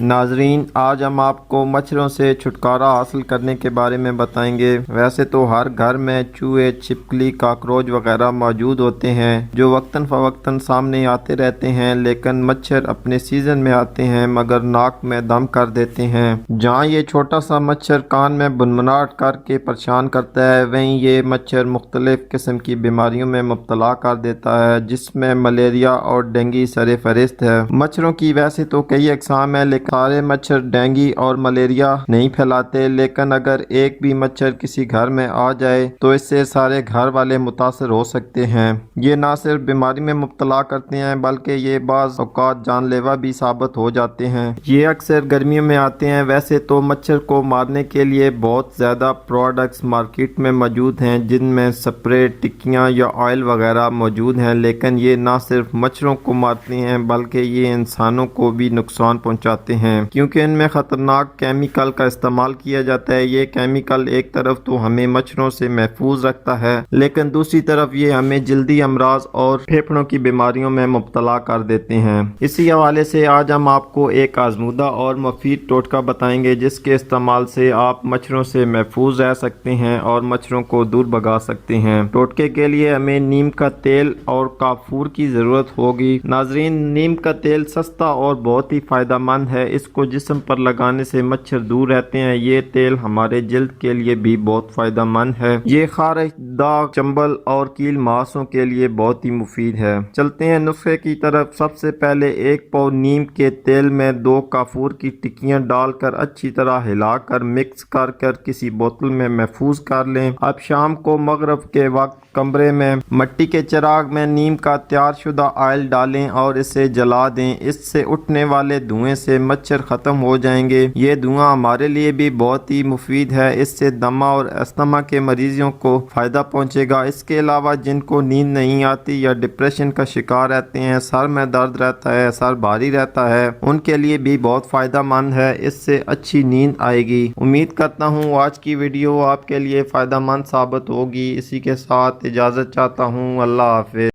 ناظرین، آج ہم آپ کو مچھروں سے چھٹکارا حاصل کرنے کے بارے میں بتائیں گے۔ ویسے تو ہر گھر میں چوہے، چھپکلی، کاکروچ وغیرہ موجود ہوتے ہیں جو وقتاً فوقتاً سامنے آتے رہتے ہیں، لیکن مچھر اپنے سیزن میں آتے ہیں مگر ناک میں دم کر دیتے ہیں۔ جہاں یہ چھوٹا سا مچھر کان میں بنبناہٹ کر کے پریشان کرتا ہے، وہیں یہ مچھر مختلف قسم کی بیماریوں میں مبتلا کر دیتا ہے، جس میں ملیریا اور ڈینگی سر فہرست ہے۔ مچھروں کی ویسے تو کئی اقسام ہیں، لیکن سارے مچھر ڈینگی اور ملیریا نہیں پھیلاتے، لیکن اگر ایک بھی مچھر کسی گھر میں آ جائے تو اس سے سارے گھر والے متاثر ہو سکتے ہیں۔ یہ نہ صرف بیماری میں مبتلا کرتے ہیں بلکہ یہ بعض اوقات جان لیوا بھی ثابت ہو جاتے ہیں۔ یہ اکثر گرمیوں میں آتے ہیں۔ ویسے تو مچھر کو مارنے کے لیے بہت زیادہ پروڈکٹس مارکیٹ میں موجود ہیں، جن میں سپرے، ٹکیاں یا آئل وغیرہ موجود ہیں، لیکن یہ نہ صرف مچھروں کو مارتے ہیں بلکہ یہ انسانوں کو بھی نقصان پہنچاتے ہیں، کیونکہ ان میں خطرناک کیمیکل کا استعمال کیا جاتا ہے۔ یہ کیمیکل ایک طرف تو ہمیں مچھروں سے محفوظ رکھتا ہے، لیکن دوسری طرف یہ ہمیں جلدی امراض اور پھیپھڑوں کی بیماریوں میں مبتلا کر دیتے ہیں۔ اسی حوالے سے آج ہم آپ کو ایک آزمودہ اور مفید ٹوٹکا بتائیں گے جس کے استعمال سے آپ مچھروں سے محفوظ رہ سکتے ہیں اور مچھروں کو دور بھگا سکتے ہیں۔ ٹوٹکے کے لیے ہمیں نیم کا تیل اور کافور کی ضرورت ہوگی۔ ناظرین، نیم کا تیل سستا اور بہت ہی فائدہ مند ہے۔ اس کو جسم پر لگانے سے مچھر دور رہتے ہیں۔ یہ تیل ہمارے جلد کے لیے بھی بہت فائدہ مند ہے۔ یہ خارش، داغ، چنبل اور کیل ماسوں کے لیے بہت ہی مفید ہے۔ چلتے ہیں نسخے کی طرف۔ سب سے پہلے ایک پاؤ نیم کے تیل میں 2 کافور کی ٹکیاں ڈال کر اچھی طرح ہلا کر مکس کر کسی بوتل میں محفوظ کر لیں۔ اب شام کو مغرب کے وقت کمرے میں مٹی کے چراغ میں نیم کا تیار شدہ آئل ڈالیں اور اسے جلا دیں۔ اس سے اٹھنے والے دھوئیں سے مچھر ختم ہو جائیں گے۔ یہ دھواں ہمارے لیے بھی بہت ہی مفید ہے۔ اس سے دمہ اور استھما کے مریضوں کو فائدہ پہنچے گا۔ اس کے علاوہ جن کو نیند نہیں آتی یا ڈپریشن کا شکار رہتے ہیں، سر میں درد رہتا ہے، سر بھاری رہتا ہے، ان کے لیے بھی بہت فائدہ مند ہے۔ اس سے اچھی نیند آئے گی۔ امید کرتا ہوں آج کی ویڈیو آپ کے لیے فائدہ مند ثابت ہوگی۔ اسی کے ساتھ اجازت چاہتا ہوں۔ اللہ حافظ۔